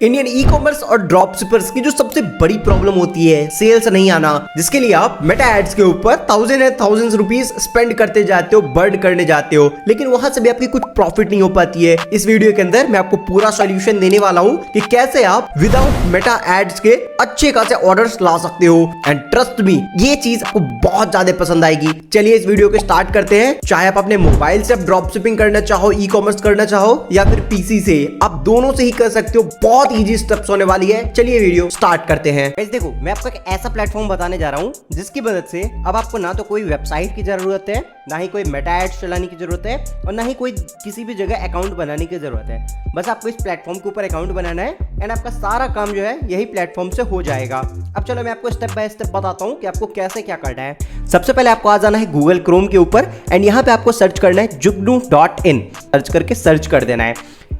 Indian e commerce और drop shippers की जो सबसे बड़ी प्रॉब्लम होती है सेल्स नहीं आना, जिसके लिए आप मेटा एड्स के ऊपर थाउजेंड्स रुपीस स्पेंड करते जाते हो, बर्न करने जाते हो, लेकिन वहां से भी आपकी कुछ प्रॉफिट नहीं हो पाती है। इस वीडियो के अंदर मैं आपको पूरा सॉल्यूशन देने वाला हूं कि कैसे आप विदाउट मेटा एड्स के अच्छे खासे ऑर्डर्स ला सकते हो। एंड ट्रस्ट मी, ये चीज आपको बहुत ज्यादा पसंद आएगी। चलिए इस वीडियो को स्टार्ट करते हैं। चाहे आप अपने मोबाइल से ड्रॉप शिपिंग करना चाहो, ई कॉमर्स करना चाहो, या फिर पीसी से, आप दोनों से ही कर सकते हो। बहुत इजी स्टेप्स होने वाली है। चलिए वीडियो स्टार्ट करते हैं। गाइस देखो, मैं आपको एक ऐसा प्लेटफॉर्म बताने जा रहा हूं जिसकी मदद से अब आपको ना तो कोई वेबसाइट की जरूरत है, ना ही कोई मेटा एड्स चलाने की जरूरत है, और ना ही कोई किसी भी जगह अकाउंट बनाने की जरूरत है। बस आपको इस प्लेटफॉर्म के ऊपर अकाउंट बनाना है एंड आपका सारा काम जो है यही प्लेटफॉर्म से हो जाएगा। अब चलो मैं आपको स्टेप बाय स्टेप बताता हूं कि आपको कैसे क्या करना है। सबसे पहले आपको आ जाना है गूगल क्रोम के ऊपर एंड यहाँ पे आपको सर्च करना है jugnu.in। सर्च करके सर्च कर देना है।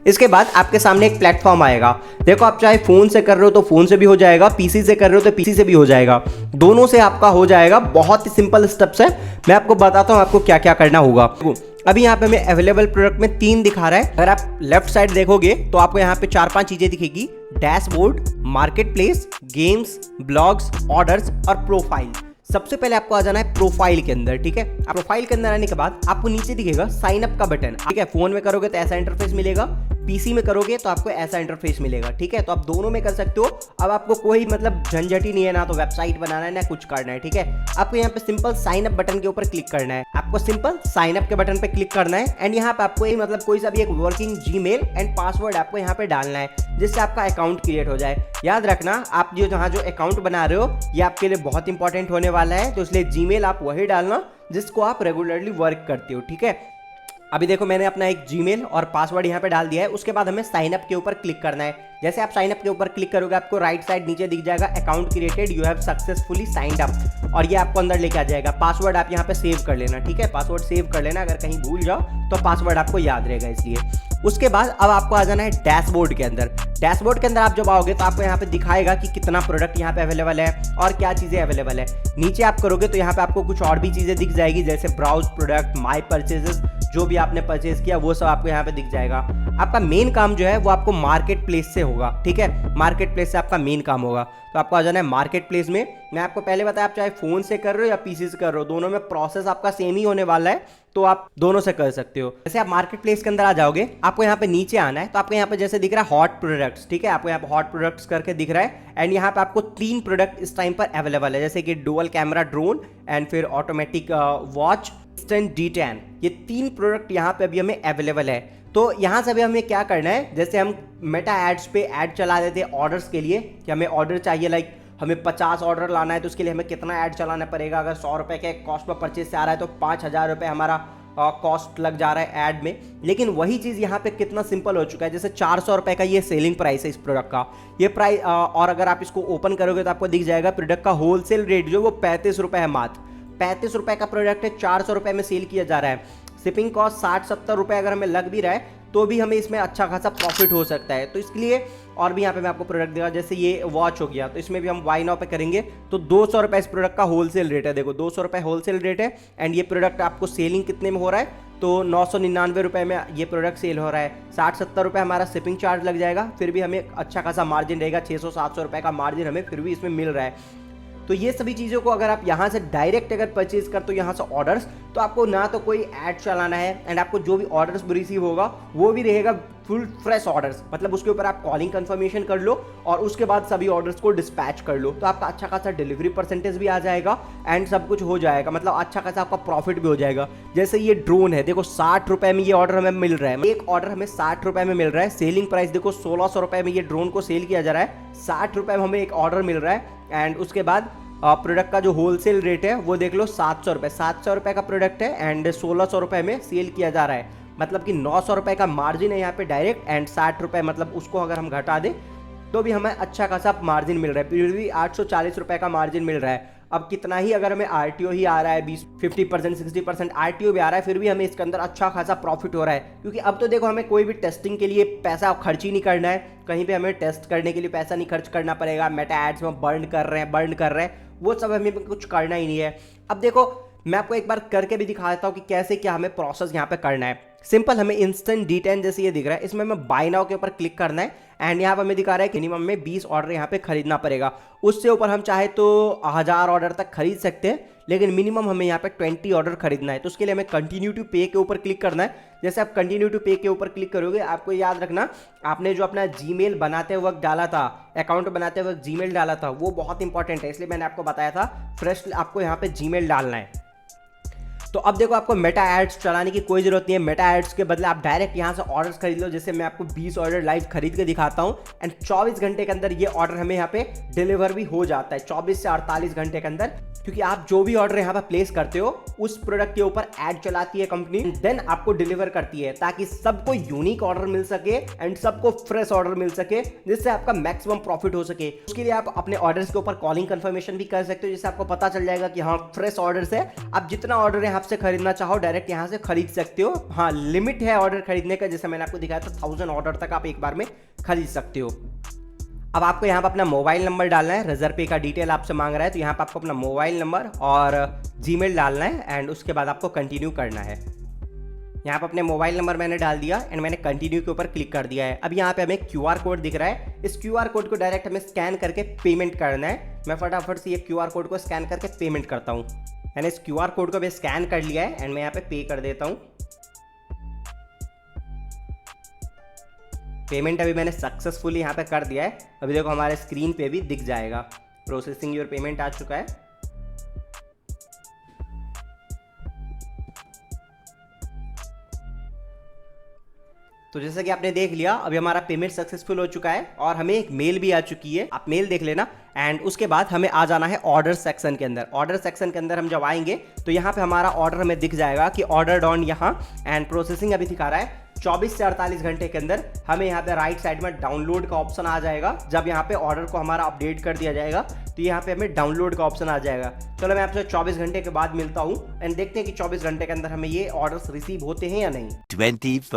इसके बाद आपके सामने एक प्लेटफॉर्म आएगा। देखो, आप चाहे फोन से कर रहे हो तो फोन से भी हो जाएगा, पीसी से कर रहे हो तो पीसी से भी हो जाएगा, दोनों से आपका हो जाएगा। बहुत ही सिंपल स्टेप्स है, मैं आपको बताता हूं आपको क्या क्या करना होगा। अभी यहाँ पे हमें अवेलेबल प्रोडक्ट में 3 दिखा रहा है। अगर आप लेफ्ट साइड देखोगे तो आपको यहाँ पे 4-5 चीजें दिखेगी: dashboard, market place, games, blogs, orders और प्रोफाइल। सबसे पहले आपको आ जाना है प्रोफाइल के अंदर। ठीक है, आप प्रोफाइल के अंदर आने के बाद आपको नीचे दिखेगा साइन अप का बटन। ठीक है, फोन में करोगे तो ऐसा इंटरफेस मिलेगा, पीसी में करोगे तो आपको ऐसा इंटरफेस मिलेगा। ठीक है, तो आप दोनों में कर सकते हो। अब आपको कोई मतलब झंझट ही नहीं है, ना तो वेबसाइट बनाना है ना कुछ करना है। ठीक है, आपको यहाँ पे सिंपल साइन अप बटन के ऊपर क्लिक करना है। आपको सिंपल साइन अप के बटन पे क्लिक करना है एंड यहाँ पे आपको मतलब कोई सा भी एक वर्किंग जीमेल एंड पासवर्ड आपको यहाँ पे डालना है, जिससे आपका अकाउंट क्रिएट हो जाए। याद रखना, आप जो जहाँ जो अकाउंट बना रहे हो ये आपके लिए बहुत इंपॉर्टेंट होने वाला है, तो इसलिए जीमेल आप वही डालना जिसको आप रेगुलरली वर्क करते हो। ठीक है, अभी देखो मैंने अपना एक जीमेल और पासवर्ड यहाँ पे डाल दिया है। उसके बाद हमें साइन अप के ऊपर क्लिक करना है। जैसे आप साइन अप के ऊपर क्लिक करोगे आपको राइट साइड नीचे दिख जाएगा account created, you have successfully signed up, और ये आपको अंदर लेके आ जाएगा। पासवर्ड आप यहाँ पे सेव कर लेना। ठीक है, पासवर्ड सेव कर लेना, अगर कहीं भूल जाओ तो पासवर्ड आपको याद रहेगा इसलिए। उसके बाद अब आपको आ जाना है डैशबोर्ड के अंदर। डैशबोर्ड के अंदर आप जब आओगे तो आपको यहाँ पे दिखाएगा कि कितना प्रोडक्ट यहाँ पे अवेलेबल है और क्या चीजें अवेलेबल है। नीचे आप करोगे तो यहाँ पे आपको कुछ और भी चीजें दिख जाएगी, जैसे ब्राउज प्रोडक्ट, माई परचेजेस, जो भी आपने परचेज किया वो सब आपको यहाँ पे दिख जाएगा। आपका मेन काम जो है वो आपको मार्केट प्लेस से होगा। ठीक है, मार्केट प्लेस से आपका मेन काम होगा, तो आपको आ जाना है मार्केट प्लेस में। मैं आपको पहले बताया, आप चाहे फोन से कर रहे हो या पीसी से कर रहे हो, दोनों में प्रोसेस आपका सेम ही होने वाला है, तो आप दोनों से कर सकते हो। जैसे आप मार्केट प्लेस के अंदर आ जाओगे, आपको यहाँ पे नीचे आना है, तो आपको यहाँ पे जैसे दिख रहा है हॉट प्रोडक्ट्स। ठीक है, आपको यहाँ पे हॉट प्रोडक्ट्स करके दिख रहा है एंड यहाँ पे आपको 3 प्रोडक्ट इस टाइम पर अवेलेबल है, जैसे कि डुअल कैमरा ड्रोन एंड फिर ऑटोमेटिक वॉच D10। ये 3 प्रोडक्ट यहाँ पे अभी हमें अवेलेबल है। तो यहाँ से अभी हमें क्या करना है, जैसे हम मेटा एड्स पे ऐड चला देते हैं ऑर्डर्स के लिए, कि हमें ऑर्डर चाहिए, लाइक हमें 50 ऑर्डर लाना है, तो उसके लिए हमें कितना ऐड चलाना पड़ेगा। अगर 100 रुपये के कॉस्ट पर परचेज से आ रहा है तो 5000 रुपये हमारा कॉस्ट लग जा रहा है ऐड में। लेकिन वही चीज़ यहाँ पे कितना सिंपल हो चुका है, जैसे 400 रुपये का ये सेलिंग प्राइस है इस प्रोडक्ट का, ये प्राइस, और अगर आप इसको ओपन करोगे तो आपको दिख जाएगा प्रोडक्ट का होलसेल रेट जो वो 35 रुपये है। मात्र 35 रुपये का प्रोडक्ट है, 400 रुपये में सेल किया जा रहा है। शिपिंग कॉस्ट 60-70 रुपये अगर हमें लग भी रहा है तो भी हमें इसमें अच्छा खासा प्रॉफिट हो सकता है। तो इसके लिए और भी यहाँ पे मैं आपको प्रोडक्ट देगा, जैसे ये वॉच हो गया, तो इसमें भी हम बाय नाउ पे करेंगे तो 200 रुपये इस प्रोडक्ट का होलसेल रेट है। देखो 200 रुपये होलसेल रेट है एंड ये प्रोडक्ट आपको सेलिंग कितने में हो रहा है, तो 999 रुपये में ये प्रोडक्ट सेल हो रहा है। 60-70 रुपये हमारा शिपिंग चार्ज लग जाएगा, फिर भी हमें अच्छा खासा मार्जिन रहेगा। 600-700 रुपये का मार्जिन हमें फिर भी इसमें मिल रहा है। तो ये सभी चीज़ों को अगर आप यहाँ से डायरेक्ट अगर परचेज करते हो यहाँ से ऑर्डर्स, तो आपको ना तो कोई ऐड चलाना है एंड आपको जो भी ऑर्डर्स रिसीव होगा वो भी रहेगा फुल फ्रेश ऑर्डर्स, मतलब उसके ऊपर आप कॉलिंग कंफर्मेशन कर लो और उसके बाद सभी ऑर्डर्स को डिस्पैच कर लो, तो आपका अच्छा खासा डिलीवरी परसेंटेज भी आ जाएगा एंड सब कुछ हो जाएगा, मतलब अच्छा खासा आपका प्रॉफिट भी हो जाएगा। जैसे ये ड्रोन है, देखो 60 रुपये में ये ऑर्डर हमें मिल रहा है, एक ऑर्डर हमें 60 रुपये में मिल रहा है। सेलिंग प्राइस देखो 1600 रुपये में ये ड्रोन को सेल किया जा रहा है, 60 रुपये में हमें एक ऑर्डर मिल रहा है एंड उसके बाद प्रोडक्ट का जो होलसेल रेट है वो देख लो 700 रुपये। 700 रुपये का प्रोडक्ट है एंड 1600 रुपये में सेल किया जा रहा है, मतलब कि 900 रुपये का मार्जिन है यहाँ पे डायरेक्ट एंड 60 रुपये, मतलब उसको अगर हम घटा दें तो भी हमें अच्छा खासा मार्जिन मिल रहा है, फिर भी 840 रुपये का मार्जिन मिल रहा है। अब कितना ही अगर हमें आरटीओ ही आ रहा है 50% 60% आरटीओ भी आ रहा है, फिर भी हमें इसके अंदर अच्छा खासा प्रॉफिट हो रहा है, क्योंकि अब तो देखो हमें कोई भी टेस्टिंग के लिए पैसा खर्च ही नहीं करना है, कहीं पे हमें टेस्ट करने के लिए पैसा नहीं खर्च करना पड़ेगा। मेटा एड्स में बर्न कर रहे हैं वो सब हमें कुछ करना ही नहीं है। अब देखो मैं आपको एक बार करके भी दिखा देता हूँ कि कैसे क्या हमें प्रोसेस यहाँ पे करना है। सिंपल, हमें इंस्टेंट D10 जैसे ये दिख रहा है, इसमें हमें बाय नाउ के ऊपर क्लिक करना है एंड यहाँ पर हमें दिखा रहा है कि मिनिमम में 20 ऑर्डर यहाँ पे खरीदना पड़ेगा। उससे ऊपर हम चाहे तो 1000 ऑर्डर तक खरीद सकते हैं, लेकिन मिनिमम हमें यहाँ पे 20 ऑर्डर खरीदना है। तो उसके लिए हमें कंटिन्यू टू पे के ऊपर क्लिक करना है। जैसे आप कंटिन्यू टू पे के ऊपर क्लिक करोगे, आपको याद रखना आपने जो अपना जीमेल बनाते वक्त डाला था, अकाउंट बनाते वक्त जीमेल डाला था, वो बहुत इंपॉर्टेंट है, इसलिए मैंने आपको बताया था फ्रेश आपको यहाँ पे जीमेल डालना है। तो अब देखो आपको मेटा एड्स चलाने की कोई जरूरत नहीं है। मेटा एड्स के बदले आप डायरेक्ट यहाँ से ऑर्डर्स खरीद लो। जैसे मैं आपको 20 ऑर्डर लाइव खरीद के दिखाता हूँ एंड 24 घंटे के अंदर ये ऑर्डर हमें यहाँ पे डिलीवर भी हो जाता है, 24 से 48 घंटे के अंदर। क्योंकि आप जो भी ऑर्डर यहाँ पर प्लेस करते हो उस प्रोडक्ट के ऊपर एड चलाती है कंपनी, देन आपको डिलीवर करती है, ताकि सबको यूनिक ऑर्डर मिल सके एंड सबको फ्रेश ऑर्डर मिल सके, जिससे आपका मैक्सिमम प्रॉफिट हो सके। उसके लिए आप अपने ऑर्डर्स के ऊपर कॉलिंग कंफर्मेशन भी कर सकते हो, जिससे आपको पता चल जाएगा कि हाँ फ्रेश ऑर्डर्स है। आप जितना ऑर्डर है आपसे खरीदना चाहो डायरेक्ट यहाँ से खरीद सकते हो। हाँ, लिमिट है ऑर्डर खरीदने का, जैसे मैंने आपको दिखाया था 1000 ऑर्डर तक आप एक बार में खरीद सकते हो। अब आपको यहाँ पर अपना मोबाइल नंबर डालना है। रज़रपे का डिटेल आपसे मांग रहा है, तो यहाँ पर आपको अपना मोबाइल नंबर और जीमेल डालना है एंड उसके बाद आपको कंटिन्यू करना है। यहाँ पर अपने मोबाइल नंबर मैंने डाल दिया एंड मैंने कंटिन्यू के ऊपर क्लिक कर दिया है। अब यहाँ पे हमें QR कोड दिख रहा है, इस QR कोड को डायरेक्ट हमें स्कैन करके पेमेंट करना है। मैं फटाफट से ये QR कोड को स्कैन करके पेमेंट करता हूँ। मैंने इस QR कोड को भी स्कैन कर लिया है एंड मैं यहाँ पे कर देता हूँ। पेमेंट अभी मैंने सक्सेसफुली यहाँ पे कर दिया है। अभी देखो हमारे स्क्रीन पे भी दिख जाएगा प्रोसेसिंग योर पेमेंट आ चुका है। तो जैसा कि आपने देख लिया, अभी हमारा पेमेंट सक्सेसफुल हो चुका है और हमें एक मेल भी आ चुकी है, आप मेल देख लेना। एंड उसके बाद हमें आ जाना है ऑर्डर सेक्शन के अंदर। ऑर्डर सेक्शन के अंदर हम जब आएंगे तो यहाँ पे हमारा ऑर्डर हमें दिख जाएगा कि ऑर्डर ऑन यहाँ, एंड प्रोसेसिंग अभी दिखा रहा है 24 से 48 घंटे के अंदर। हमें यहाँ पे राइट साइड में डाउनलोड का ऑप्शन आ जाएगा। जब यहाँ पे ऑर्डर को हमारा अपडेट कर दिया जाएगा तो यहाँ पे हमें डाउनलोड का ऑप्शन आ जाएगा। चलो मैं आपसे 24 घंटे के बाद मिलता हूँ एंड देखते हैं कि 24 घंटे के अंदर हमें ये ऑर्डर्स रिसीव होते हैं या नहीं। 24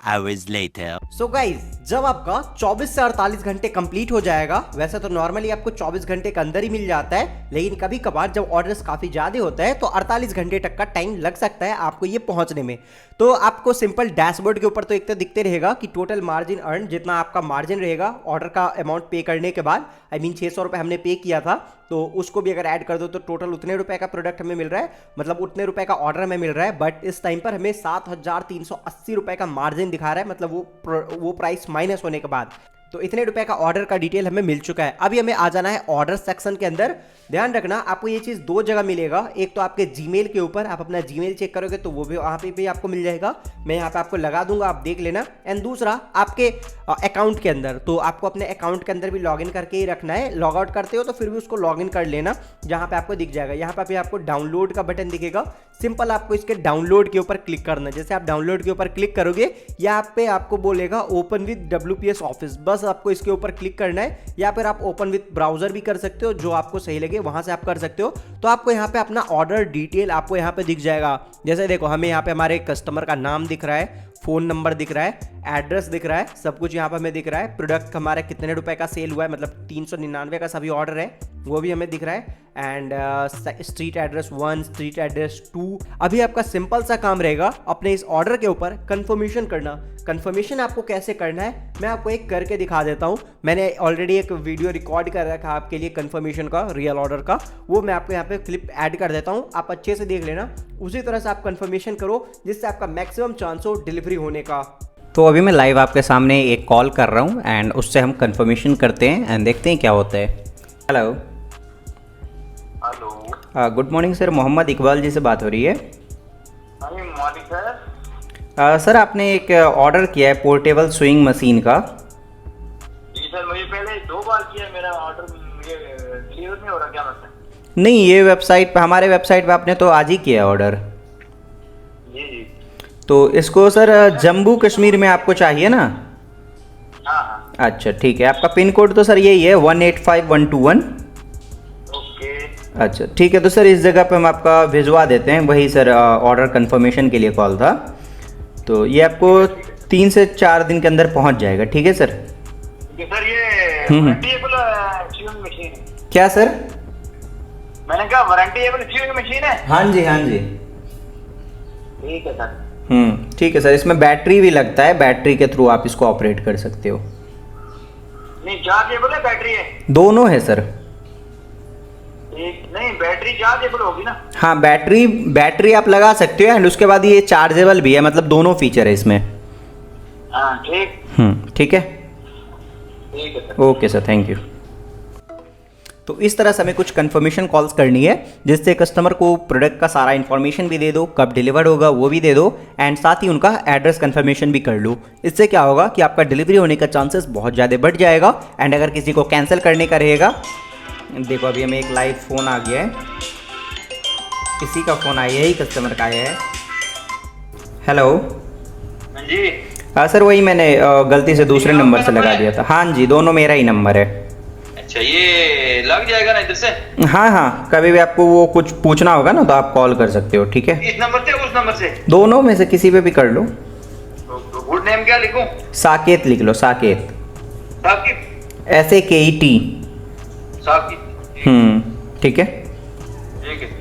hours later. सो गाइज, जब आपका 24 से 48 घंटे कंप्लीट हो जाएगा, वैसे तो नॉर्मली आपको 24 घंटे के अंदर ही मिल जाता है, लेकिन कभी कभार जब ऑर्डर्स काफी ज्यादा होता है तो 48 घंटे तक का टाइम लग सकता है आपको ये पहुंचने में। तो आपको सिंपल डैशबोर्ड के ऊपर तो एक तो दिखते रहेगा कि टोटल मार्जिन अर्न, जितना आपका मार्जिन रहेगा ऑर्डर का अमाउंट पे करने के बाद, आई मीन 600 रुपये हमने पे किया था, तो उसको भी अगर ऐड कर दो तो टोटल उतने रुपए का प्रोडक्ट हमें मिल रहा है, मतलब उतने रुपए का ऑर्डर हमें मिल रहा है। बट इस टाइम पर हमें 7380 रुपए का मार्जिन दिखा रहा है, मतलब वो प्राइस माइनस होने के बाद। तो इतने रुपए का ऑर्डर का डिटेल हमें मिल चुका है। अभी हमें आ जाना है ऑर्डर सेक्शन के अंदर। ध्यान रखना आपको ये चीज दो जगह मिलेगा, एक तो आपके जीमेल के ऊपर, आप अपना जीमेल चेक करोगे तो वो भी वहां पे भी आपको मिल जाएगा, मैं यहाँ पे आपको लगा दूंगा, आप देख लेना। एंड दूसरा आपके अकाउंट के अंदर, तो आपको अपने अकाउंट के अंदर भी लॉगिन करके ही रखना है। लॉग आउट करते हो तो फिर भी उसको लॉगिन कर लेना, जहां पे आपको दिख जाएगा, यहाँ पे भी आपको डाउनलोड का बटन दिखेगा। सिंपल आपको इसके डाउनलोड के ऊपर क्लिक करना है। जैसे आप डाउनलोड के ऊपर क्लिक करोगे, यहाँ पे आपको बोलेगा ओपन विद WPS ऑफिस, बस आपको इसके ऊपर क्लिक करना है, या फिर आप ओपन विद ब्राउजर भी कर सकते हो, जो आपको सही लगे वहां से आप कर सकते हो। तो आपको यहाँ पे अपना ऑर्डर डिटेल आपको यहाँ पे दिख जाएगा। जैसे देखो हमें यहाँ पे हमारे कस्टमर का नाम दिख रहा है, फोन नंबर दिख रहा है, एड्रेस दिख रहा है, सब कुछ यहाँ पर हमें दिख रहा है। प्रोडक्ट हमारे कितने रुपए का सेल हुआ है, मतलब 399 का सभी ऑर्डर है, वो भी हमें दिख रहा है। And street address 1, street address 2। अभी आपका सिंपल सा काम रहेगा अपने इस ऑर्डर के ऊपर कंफर्मेशन करना। कंफर्मेशन आपको कैसे करना है मैं आपको एक करके दिखा देता हूँ। मैंने ऑलरेडी एक वीडियो रिकॉर्ड कर रखा है आपके लिए कंफर्मेशन का, रियल ऑर्डर का, वो मैं आपको यहाँ पे क्लिप ऐड कर देता हूँ, आप अच्छे से देख लेना। उसी तरह से आप कंफर्मेशन करो जिससे आपका मैक्सिमम चांस हो डिलीवरी होने का। तो अभी मैं लाइव आपके सामने एक कॉल कर रहा हूँ एंड उससे हम कंफर्मेशन करते हैं एंड देखते हैं क्या होता है। Hello hello, good morning sir, Mohammad Iqbal ji से बात हो रही है। Morning sir. सर आपने एक ऑर्डर किया है पोर्टेबल स्विंग मशीन का। जी सर, मुझे पहले 2 बार किया, मेरा ऑर्डर मुझे डिलीवर नहीं हो रहा, क्या मतलब? नहीं, ये वेबसाइट पे, हमारे वेबसाइट पे आपने तो आज ही किया ऑर्डर। जी जी। तो इसको सर जम्मू कश्मीर में आपको चाहिए ना? हाँ हाँ। अच्छा ठीक है, आपका पिन कोड तो सर यही है 185121। ओके। अच्छा ठीक है, तो सर इस जगह पे हम आपका भिजवा देते हैं। वही सर ऑर्डर कंफर्मेशन के लिए कॉल था। तो ये आपको 3 से 4 दिन के अंदर पहुंच जाएगा, ठीक है सर? सर ये वारंटीएबल स्विंग मशीन है? क्या सर? मैंने कहा वारंटीएबल स्विंग मशीन है? हाँ जी हाँ जी। ठीक है सर। ठीक है सर, इसमें बैटरी भी लगता है, बैटरी के थ्रू आप इसको ऑपरेट कर सकते हो। नहीं चार्जेबल है बैटरी है? दोनों है सर। एक नहीं बैटरी चार्जेबल होगी ना? हाँ, बैटरी आप लगा सकते हो एंड उसके बाद ये चार्जेबल भी है, मतलब दोनों फीचर है इसमें। हाँ ठीक। ठीक है, ठीक है sir. Okay sir, thank you. तो इस तरह से हमें कुछ कंफर्मेशन कॉल्स करनी है जिससे कस्टमर को प्रोडक्ट का सारा इन्फॉर्मेशन भी दे दो, कब डिलीवर होगा वो भी दे दो एंड साथ ही उनका एड्रेस कंफर्मेशन भी कर लो। इससे क्या होगा कि आपका डिलीवरी होने का चांसेस बहुत ज़्यादा बढ़ जाएगा। एंड अगर किसी को कैंसिल करने का रहेगा, देखो अभी हमें एक लाइव फ़ोन आ गया है, किसी का फ़ोन आया है, यही कस्टमर का आया है। हेलो। हाँ जी। हाँ सर, वही मैंने गलती से दूसरे नंबर से लगा दिया था। हाँ जी, दोनों मेरा ही नंबर है। अच्छा, ये लग जाएगा ना इधर से? हाँ हाँ, कभी भी आपको वो कुछ पूछना होगा ना तो आप कॉल कर सकते हो, ठीक है? इस नंबर से उस नंबर से? दोनों में से किसी पे भी कर लो। तो गुड नेम क्या लिखूं? साकेत लिख लो, साकेत, साकिब। SAKET। साकिब। ठीक है। ठीक है।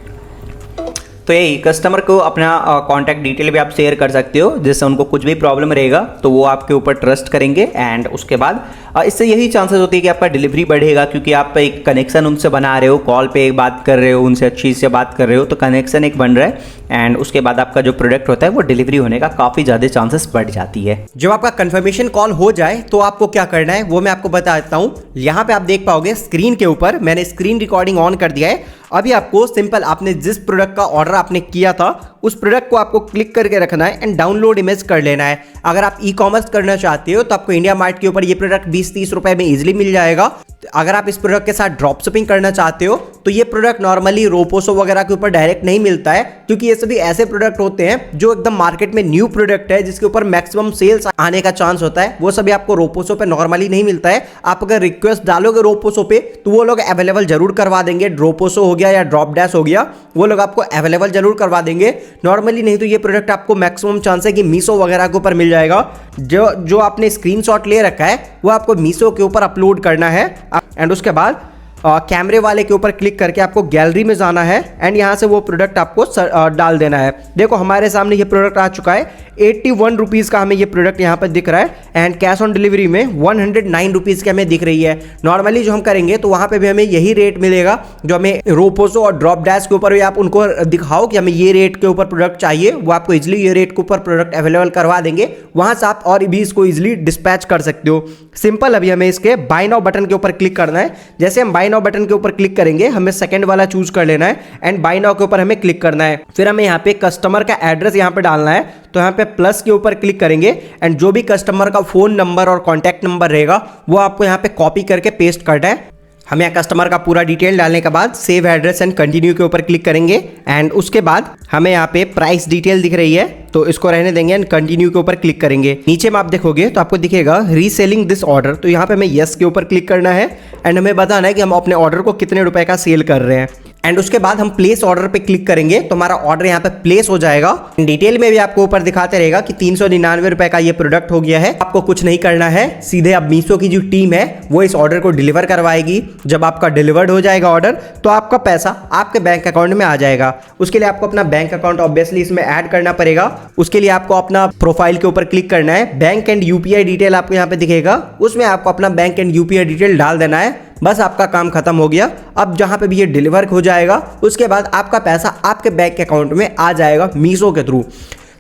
तो यही कस्टमर को अपना कॉन्टैक्ट डिटेल भी आप शेयर कर सकते हो, जिससे उनको कुछ भी प्रॉब्लम रहेगा तो वो आपके ऊपर ट्रस्ट करेंगे एंड उसके बाद इससे यही चांसेस होती है कि आपका डिलीवरी बढ़ेगा, क्योंकि आप एक कनेक्शन उनसे बना रहे हो, कॉल पे एक बात कर रहे हो, उनसे अच्छी से बात कर रहे हो, तो कनेक्शन एक बन रहा है एंड उसके बाद आपका जो प्रोडक्ट होता है वो डिलीवरी होने का काफ़ी ज़्यादा चांसेस बढ़ जाती है। जब आपका कंफर्मेशन कॉल हो जाए तो आपको क्या करना है वो मैं आपको बता देता हूँ। यहाँ पे आप देख पाओगे स्क्रीन के ऊपर मैंने स्क्रीन रिकॉर्डिंग ऑन कर दिया है। अभी आपको सिंपल आपने जिस प्रोडक्ट का ऑर्डर आपने किया था उस प्रोडक्ट को आपको क्लिक करके रखना है एंड डाउनलोड इमेज कर लेना है। अगर आप ई कॉमर्स करना चाहते हो तो आपको इंडिया मार्ट के ऊपर ये प्रोडक्ट 20-30 रुपए में इजीली मिल जाएगा। अगर आप इस प्रोडक्ट के साथ ड्रॉप शिपिंग करना चाहते हो तो ये प्रोडक्ट नॉर्मली रोपोसो वगैरह के ऊपर डायरेक्ट नहीं मिलता है, क्योंकि ये सभी ऐसे प्रोडक्ट होते हैं जो एकदम मार्केट में न्यू प्रोडक्ट है जिसके ऊपर मैक्सिमम सेल्स आने का चांस होता है। वो सभी आपको रोपोसो पे नॉर्मली नहीं मिलता है। आप अगर रिक्वेस्ट डालोगे रोपोसो पे तो वो लोग अवेलेबल जरूर करवा देंगे। रोपोसो हो गया या ड्रॉप डैश हो गया, वो लोग आपको अवेलेबल जरूर करवा देंगे नॉर्मली। नहीं तो ये प्रोडक्ट आपको मैक्सिमम चांस है कि मीशो वगैरह के ऊपर मिल जाएगा। जो आपने स्क्रीनशॉट ले रखा है वो आपको मीशो के ऊपर अपलोड करना है एंड उसके बाद कैमरे वाले के ऊपर क्लिक करके आपको गैलरी में जाना है एंड यहाँ से वो प्रोडक्ट आपको डाल देना है। देखो हमारे सामने ये प्रोडक्ट आ चुका है, 81 रुपीज़ का हमें ये प्रोडक्ट यहाँ पर दिख रहा है एंड कैश ऑन डिलीवरी में 109 रुपीज़ की हमें दिख रही है। नॉर्मली जो हम करेंगे तो वहाँ पे भी हमें यही रेट मिलेगा जो हमें रोपोसो और ड्रॉप डैश के ऊपर भी आप उनको दिखाओ कि हमें ये रेट के ऊपर प्रोडक्ट चाहिए, वो आपको इजिली ये रेट के ऊपर प्रोडक्ट अवेलेबल करवा देंगे। वहाँ से आप और भी इसको इजिली डिस्पैच कर सकते हो। सिंपल अभी हमें इसके बाय नाउ बटन के ऊपर क्लिक करना है। जैसे हम बाय नाउ बटन के ऊपर क्लिक करेंगे हमें सेकंड वाला चूज कर लेना है एंड बाय नाउ के ऊपर हमें क्लिक करना है। फिर हमें यहाँ पे कस्टमर का एड्रेस यहाँ पे डालना है, तो यहाँ पे प्लस के ऊपर क्लिक करेंगे एंड जो भी कस्टमर का फोन नंबर और कॉन्टैक्ट नंबर रहेगा वो आपको यहाँ पे कॉपी करके पेस्ट करना है। हम यहाँ कस्टमर का पूरा डिटेल डालने के बाद सेव एड्रेस एंड कंटिन्यू के ऊपर क्लिक करेंगे एंड उसके बाद हमें यहाँ पे प्राइस डिटेल दिख रही है तो इसको रहने देंगे एंड कंटिन्यू के ऊपर क्लिक करेंगे। नीचे में आप देखोगे तो आपको दिखेगा रीसेलिंग दिस ऑर्डर, तो यहाँ पे हमें यस के ऊपर क्लिक करना है एंड हमें बताना है कि हम अपने ऑर्डर को कितने रुपए का सेल कर रहे हैं एंड उसके बाद हम प्लेस ऑर्डर पे क्लिक करेंगे तो हमारा ऑर्डर यहाँ पे प्लेस हो जाएगा। डिटेल में भी आपको ऊपर दिखाते रहेगा कि 399 रुपए का ये प्रोडक्ट हो गया है। आपको कुछ नहीं करना है, सीधे अब मीशो की जो टीम है वो इस ऑर्डर को डिलीवर करवाएगी। जब आपका डिलीवर्ड हो जाएगा ऑर्डर तो आपका पैसा आपके बैंक अकाउंट में आ जाएगा। उसके लिए आपको अपना बैंक अकाउंट ऑब्वियसली इसमें ऐड करना पड़ेगा। उसके लिए आपको अपना प्रोफाइल के ऊपर क्लिक करना है, बैंक एंड यूपीआई डिटेल आपको यहाँ पे दिखेगा, उसमें आपको अपना बैंक एंड यूपीआई डिटेल डाल देना है। बस आपका काम खत्म हो गया। अब जहां पे भी ये डिलीवर हो जाएगा उसके बाद आपका पैसा आपके बैंक अकाउंट में आ जाएगा मीशो के थ्रू।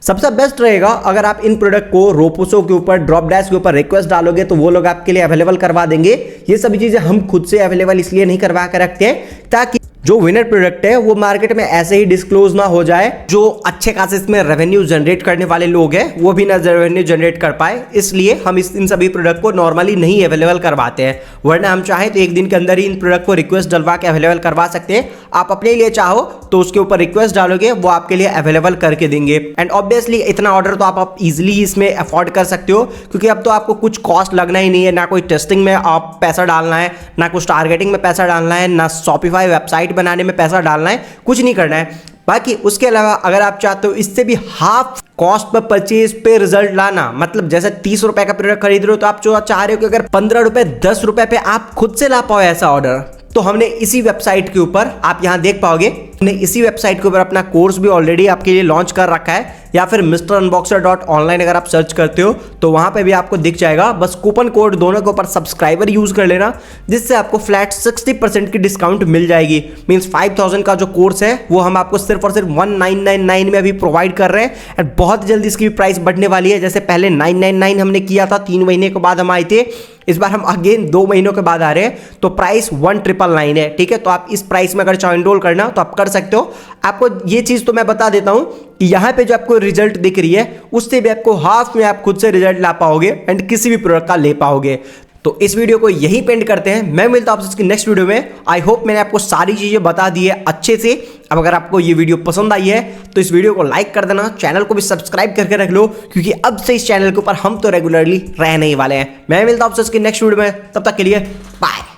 सबसे बेस्ट रहेगा अगर आप इन प्रोडक्ट को रोपोसो के ऊपर ड्रॉप डैश के ऊपर रिक्वेस्ट डालोगे तो वो लोग आपके लिए अवेलेबल करवा देंगे। ये सभी चीजें हम खुद से अवेलेबल इसलिए नहीं करवा कर रखते हैं ताकि जो विनर प्रोडक्ट है वो मार्केट में ऐसे ही डिस्क्लोज ना हो जाए। जो अच्छे खासे इसमें रेवेन्यू जनरेट करने वाले लोग हैं वो भी ना रेवेन्यू जनरेट कर पाए, इसलिए हम इन सभी प्रोडक्ट को नॉर्मली नहीं अवेलेबल करवाते हैं। वरना हम चाहें तो एक दिन के अंदर ही इन प्रोडक्ट को रिक्वेस्ट डलवा के अवेलेबल करवा सकते हैं। आप अपने लिए चाहो तो उसके ऊपर रिक्वेस्ट डालोगे वो आपके लिए अवेलेबल करके देंगे एंड ऑब्वियसली इतना ऑर्डर तो आप इजिली इसमें अफोर्ड कर सकते हो, क्योंकि अब तो आपको कुछ कॉस्ट लगना ही नहीं है। ना कोई टेस्टिंग में आप पैसा डालना है, ना कुछ टारगेटिंग में पैसा डालना है, ना शॉपिफाई वेबसाइट बनाने में पैसा डालना है, कुछ नहीं करना है। बाकी उसके अलावा अगर आप चाहते हो इससे भी हाफ कॉस्ट पर परचेज पे रिजल्ट लाना, मतलब जैसे 30 रुपए का प्रोडक्ट खरीद रहे हो तो आप जो चाह रहे हो कि अगर 15 रुपए 10 रुपए पे आप खुद से ला पाओ ऐसा ऑर्डर, तो हमने इसी वेबसाइट के ऊपर आप यहां देख पाओगे हमने इसी वेबसाइट के ऊपर अपना कोर्स भी ऑलरेडी आपके लिए लॉन्च कर रखा है, या फिर mrunboxer.online अगर आप सर्च करते हो तो वहां पे भी आपको दिख जाएगा। बस कूपन कोड दोनों के ऊपर सब्सक्राइबर यूज कर लेना, जिससे आपको फ्लैट 60% की डिस्काउंट मिल जाएगी। मींस 5000 का जो कोर्स है वो हम आपको सिर्फ और सिर्फ 1999 में अभी प्रोवाइड कर रहे हैं, एंड बहुत जल्दी इसकी प्राइस बढ़ने वाली है। जैसे पहले 999 हमने किया था, 3 महीने के बाद हम आए थे, इस बार हम अगेन 2 महीनों के बाद आ रहे हैं, तो प्राइस 1999 है। ठीक है, तो आप इस प्राइस में अगर चाहो इनरोल करना तो आप कर सकते हो। आपको ये चीज तो मैं बता देता हूं कि यहाँ पे जो आपको रिजल्ट दिख रही है उससे भी आपको हाफ में आप खुद से रिजल्ट ला पाओगे एंड किसी भी प्रोडक्ट का ले पाओगे। तो इस वीडियो को यहीं पेंड करते हैं, मैं मिलता हूं आपसे इसकी नेक्स्ट वीडियो में। आई होप मैंने आपको सारी चीजें बता दी है अच्छे से। अब अगर आपको ये वीडियो पसंद आई है तो इस वीडियो को लाइक कर देना, चैनल को भी सब्सक्राइब करके रख लो, क्योंकि अब से इस चैनल के ऊपर हम तो रेगुलरली रहने ही वाले हैं। मैं मिलता हूं आपसे इसकी नेक्स्ट वीडियो में, तब तक के लिए बाय।